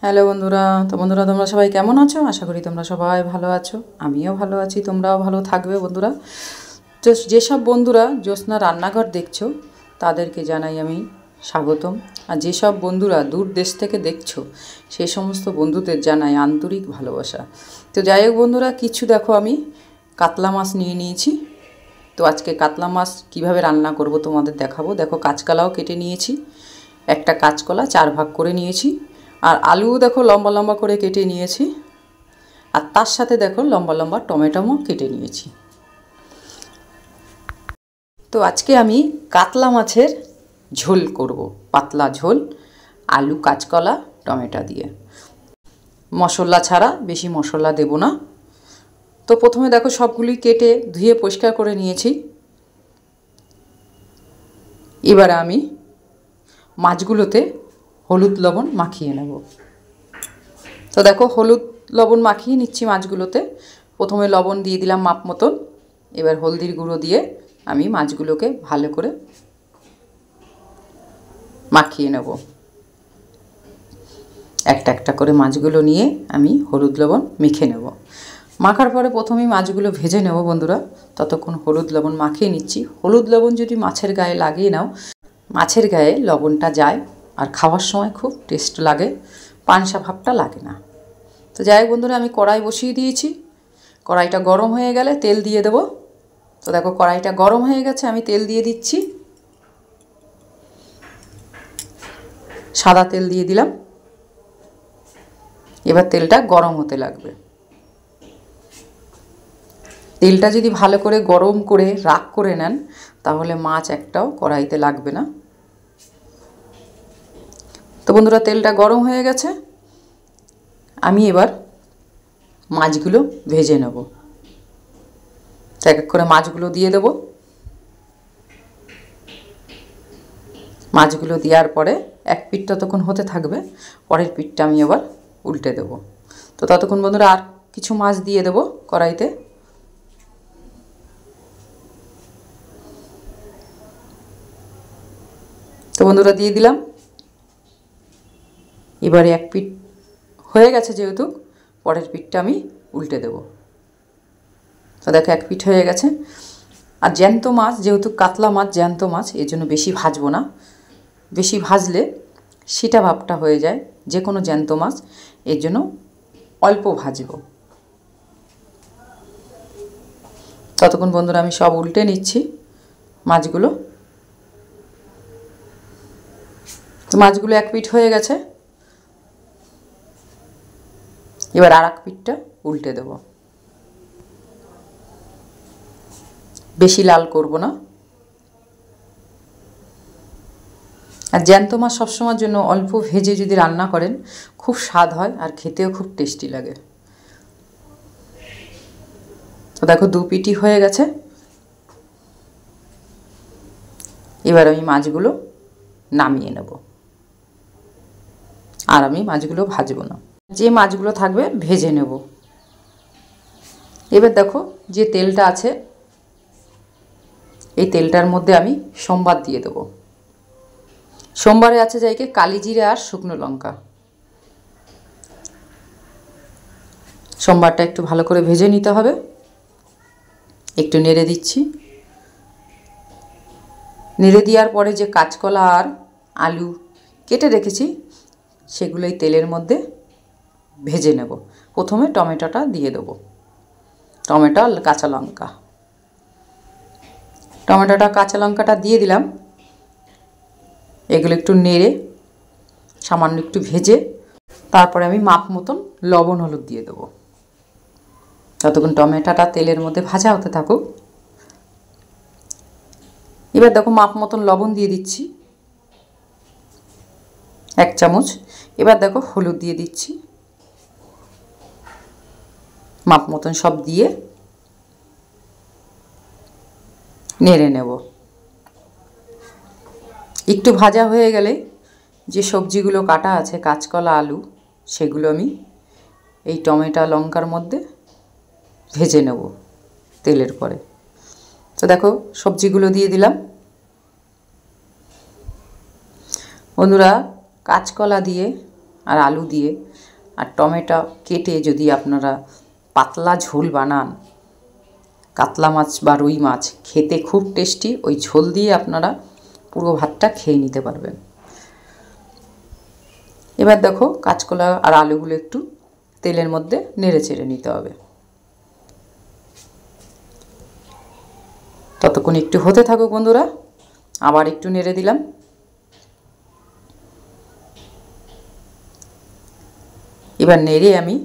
Hello বন্ধুরা, তো বন্ধুরা তোমরা সবাই কেমন আছো? আশা করি তোমরা সবাই ভালো আছো। আমিও ভালো আছি, তোমরাও ভালো থাকবে বন্ধুরা। তো যেসব বন্ধুরা জ্যোৎস্না রান্নাঘর দেখছো তাদেরকে জানাই আমি স্বাগতম। আর যেসব বন্ধুরা দূর দেশ থেকে দেখছো সেই সমস্ত বন্ধুদের জানাই আন্তরিক ভালোবাসা। তো যাই হোক বন্ধুরা, কিছু দেখো আমি কাতলা মাছ নিয়ে নিয়েছি। তো আজকে কাতলা মাছ কীভাবে রান্না করব তোমাদের দেখাবো। দেখো কাঁচকলাও কেটে নিয়েছি, একটা কাঁচকলা 4 ভাগ করে নিয়েছি। আর আলুও দেখো লম্বা লম্বা করে কেটে নিয়েছি। আর তার সাথে দেখো লম্বা লম্বা টমেটোও কেটে নিয়েছি। তো আজকে আমি কাতলা মাছের ঝোল করব, পাতলা ঝোল, আলু কাঁচকলা টমেটো দিয়ে, মশলা ছাড়া, বেশি মশলা দেব না। তো প্রথমে দেখো সবগুলি কেটে ধুয়ে পরিষ্কার করে নিয়েছি। এবারে আমি মাছগুলোতে হলুদ লবণ মাখিয়ে নেব। তো দেখো হলুদ লবণ মাখিয়ে নিচ্ছি মাছগুলোতে। প্রথমে লবণ দিয়ে দিলাম মাপ মতন। এবার হলদির গুঁড়ো দিয়ে আমি মাছগুলোকে ভালো করে মাখিয়ে নেব। একটা একটা করে মাছগুলো নিয়ে আমি হলুদ লবণ মেখে নেব। মাখার পরে প্রথমেই মাছগুলো ভেজে নেব বন্ধুরা। ততক্ষণ হলুদ লবণ মাখিয়ে নিচ্ছি। হলুদ লবণ যদি মাছের গায়ে লাগিয়ে নাও, মাছের গায়ে লবণটা যায় আর খাওয়ার সময় খুব টেস্ট লাগে, পানসা ভাবটা লাগে না। তো যাই হোক বন্ধুরা, আমি কড়াই বসিয়ে দিয়েছি। কড়াইটা গরম হয়ে গেলে তেল দিয়ে দেব। তো দেখো কড়াইটা গরম হয়ে গেছে, আমি তেল দিয়ে দিচ্ছি। সাদা তেল দিয়ে দিলাম। এবার তেলটা গরম হতে লাগবে। তেলটা যদি ভালো করে গরম করে রাগ করে নেন তাহলে মাছ একটাও কড়াইতে লাগবে না। তো বন্ধুরা তেলটা গরম হয়ে গেছে, আমি এবার মাছগুলো ভেজে নেব। এক এক করে মাছগুলো দিয়ে দেব। মাছগুলো দেওয়ার পরে এক পিঠটা তখন হতে থাকবে, পরের পিঠটা আমি আবার উল্টে দেব। তো ততক্ষণ বন্ধুরা আর কিছু মাছ দিয়ে দেব কড়াইতে। তো বন্ধুরা দিয়ে দিলাম। এবারে এক পিঠ হয়ে গেছে যেহেতু, পরের পিঠটা আমি উল্টে দেব। তো দেখো এক পিঠ হয়ে গেছে। আর জ্যান্ত মাছ যেহেতু কাতলা মাছ জ্যান্ত মাছ, এই জন্য বেশি ভাজবো না। বেশি ভাজলে সিটা ভাবটা হয়ে যায় যে কোনো জ্যান্ত মাছ, এর জন্য অল্প ভাজবো। ততক্ষণ বন্ধুরা আমি সব উল্টে নিচ্ছি মাছগুলো। তো মাছগুলো এক পিঠ হয়ে গেছে, এবার আর এক পিঠটা উল্টে দেব। বেশি লাল করব না। আর জ্যান্ত মাছ সবসময়ের জন্য অল্প ভেজে যদি রান্না করেন খুব স্বাদ হয় আর খেতেও খুব টেস্টি লাগে। তো দেখো দু পিঠই হয়ে গেছে। এবার আমি মাছগুলো নামিয়ে নেব। আর আমি মাছগুলো ভাজবো না, যে মাছগুলো থাকবে ভেজে নেব। এবার দেখো যে তেলটা আছে, এই তেলটার মধ্যে আমি সম্বার দিয়ে দেবো। সম্বারে আছে যাইকে কালি জিরে আর শুকনো লঙ্কা। সম্বারটা একটু ভালো করে ভেজে নিতে হবে। একটু নেড়ে দিচ্ছি। নেড়ে দেওয়ার পরে যে কাঁচকলা আর আলু কেটে রেখেছি সেগুলো এই তেলের মধ্যে ভেজে নেব। প্রথমে টমেটোটা দিয়ে দেবো, টমেটো আর কাঁচা লঙ্কা। টমেটোটা কাঁচা লঙ্কাটা দিয়ে দিলাম। এগুলো একটু নেড়ে সামান্য একটু ভেজে তারপরে আমি মাপ মতন লবণ হলুদ দিয়ে দেবো। ততক্ষণ টমেটোটা তেলের মধ্যে ভাজা হতে থাকুক। এবার দেখো মাপ মতন লবণ দিয়ে দিচ্ছি, 1 চামচ। এবার দেখো হলুদ দিয়ে দিচ্ছি মাপ মতন, সব দিয়ে নেড়ে নেব। একটু ভাজা হয়ে গেলে যে সবজিগুলো কাটা আছে কাঁচকলা আলু, সেগুলো আমি এই টমেটো লঙ্কার মধ্যে ভেজে নেব তেলের পরে। তো দেখো সবজিগুলো দিয়ে দিলাম। বন্ধুরা কাঁচকলা দিয়ে আর আলু দিয়ে আর টমেটো কেটে যদি আপনারা পাতলা ঝোল বানান, কাতলা মাছ বা রুই মাছ খেতে খুব টেস্টি। ওই ঝোল দিয়ে আপনারা পুরো ভাতটা খেয়ে নিতে পারবেন। এবার দেখো কাঁচকলা আর আলুগুলো একটু তেলের মধ্যে নেড়ে চেড়ে নিতে হবে। ততক্ষণ একটু হতে থাকুক বন্ধুরা। আবার একটু নেড়ে দিলাম। এবার নেড়ে আমি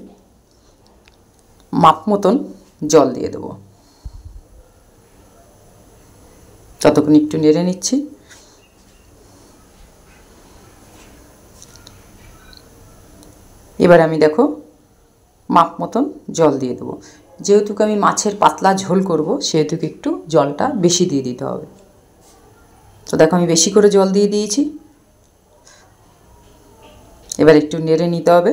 মাপ মতন জল দিয়ে দেবো। ততক্ষণ একটু নেড়ে নিচ্ছি। এবার আমি দেখো মাপ মতন জল দিয়ে দেবো। যেহেতু আমি মাছের পাতলা ঝোল করব সেহেতু একটু জলটা বেশি দিয়ে দিতে হবে। তো দেখো আমি বেশি করে জল দিয়ে দিয়েছি। এবার একটু নেড়ে নিতে হবে।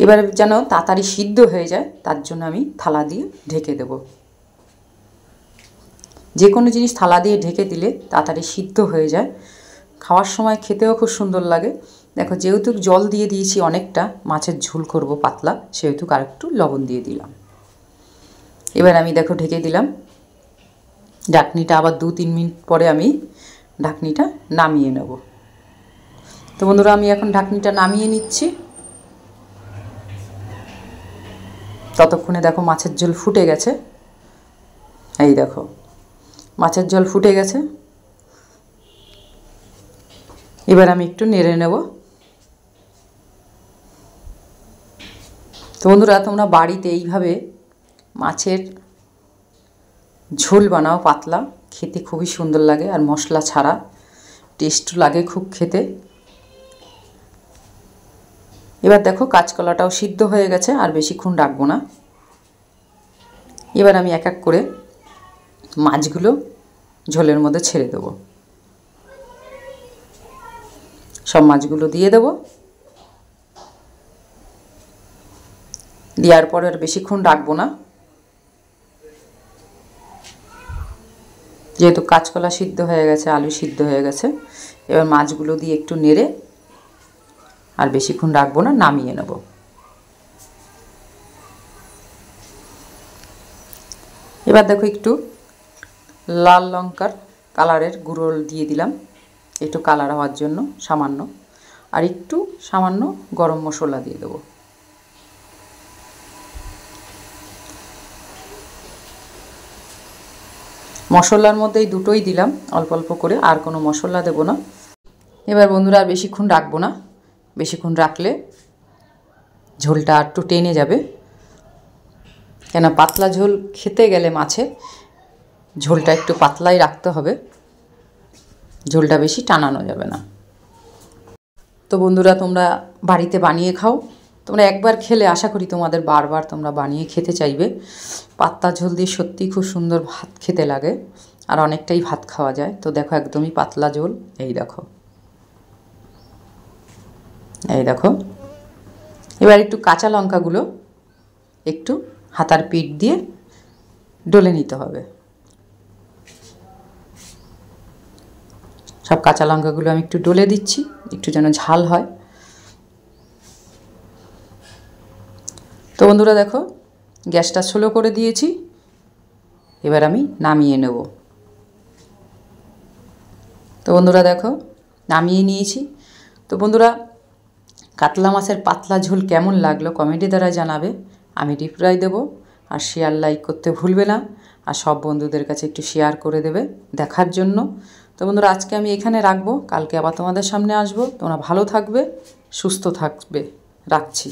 এবার যেন তাড়াতাড়ি সিদ্ধ হয়ে যায় তার জন্য আমি থালা দিয়ে ঢেকে দেব। যে কোনো জিনিস থালা দিয়ে ঢেকে দিলে তাড়াতাড়ি সিদ্ধ হয়ে যায়, খাওয়ার সময় খেতেও খুব সুন্দর লাগে। দেখো যেহেতু জল দিয়ে দিয়েছি অনেকটা, মাছের ঝোল করব পাতলা, সেহেতু আর একটু লবণ দিয়ে দিলাম। এবার আমি দেখো ঢেকে দিলাম। ঢাকনিটা আবার 2-3 মিনিট পরে আমি ঢাকনিটা নামিয়ে নেব। তো বন্ধুরা আমি এখন ঢাকনিটা নামিয়ে নিচ্ছি। ততক্ষণে দেখো মাছের ঝোল ফুটে গেছে। এই দেখো মাছের ঝোল ফুটে গেছে। এবার আমি একটু নেড়ে নেব। তো বন্ধুরা তোমরা বাড়িতে এইভাবে মাছের ঝোল বানাও পাতলা, খেতে খুবই সুন্দর লাগে আর মশলা ছাড়া টেস্ট লাগে খুব খেতে। এবার দেখো কাঁচকলাটাও সিদ্ধ হয়ে গেছে, আর বেশিক্ষণ রাখবো না। এবার আমি এক এক করে মাছগুলো ঝোলের মধ্যে ছেড়ে দেবো। সব মাছগুলো দিয়ে দেবো। দেওয়ার পরে আর বেশিক্ষণ রাখবো না, যেহেতু কাঁচকলা সিদ্ধ হয়ে গেছে, আলু সিদ্ধ হয়ে গেছে। এবার মাছগুলো দিয়ে একটু নেড়ে আর বেশিক্ষণ রাখবো না, নামিয়ে নেব। এবার দেখো একটু লাল লঙ্কার কালারের গুঁড়ো দিয়ে দিলাম, একটু কালার হওয়ার জন্য সামান্য, আর একটু সামান্য গরম মশলা দিয়ে দেবো। মশলার মধ্যে এই দুটোই দিলাম অল্প অল্প করে, আর কোনো মশলা দেব না। এবার বন্ধুরা আর বেশিক্ষণ রাখবো না, বেশিক্ষণ রাখলে ঝোলটা একটু টেনে যাবে। কেন পাতলা ঝোল খেতে গেলে মাছের ঝোলটা একটু পাতলাই রাখতে হবে, ঝোলটা বেশি টানানো যাবে না। তো বন্ধুরা তোমরা বাড়িতে বানিয়ে খাও। তোমরা একবার খেলে আশা করি তোমাদের বারবার তোমরা বানিয়ে খেতে চাইবে। পাতলা ঝোল দিয়ে সত্যিই খুব সুন্দর ভাত খেতে লাগে, আর অনেকটাই ভাত খাওয়া যায়। তো দেখো একদমই পাতলা ঝোল। এই দেখো, এই দেখো। এবার একটু কাঁচা লঙ্কাগুলো একটু হাতার পিঠ দিয়ে ডলে নিতে হবে। সব কাঁচা লঙ্কাগুলো আমি একটু ডলে দিচ্ছি, একটু যেন ঝাল হয়। তো বন্ধুরা দেখো গ্যাসটা স্লো করে দিয়েছি। এবার আমি নামিয়ে নেব। তো বন্ধুরা দেখো নামিয়ে নিয়েছি। তো বন্ধুরা কাতলা মাছের পাতলা ঝোল কেমন লাগলো কমেন্টের দ্বারা জানাবে। আমি রিপ্লাই দেবো। আর শেয়ার লাইক করতে ভুলবে না, আর সব বন্ধুদের কাছে একটু শেয়ার করে দেবে দেখার জন্য। তো বন্ধুরা আজকে আমি এখানে রাখবো, কালকে আবার তোমাদের সামনে আসবো। তোমরা ভালো থাকবে, সুস্থ থাকবে। রাখছি।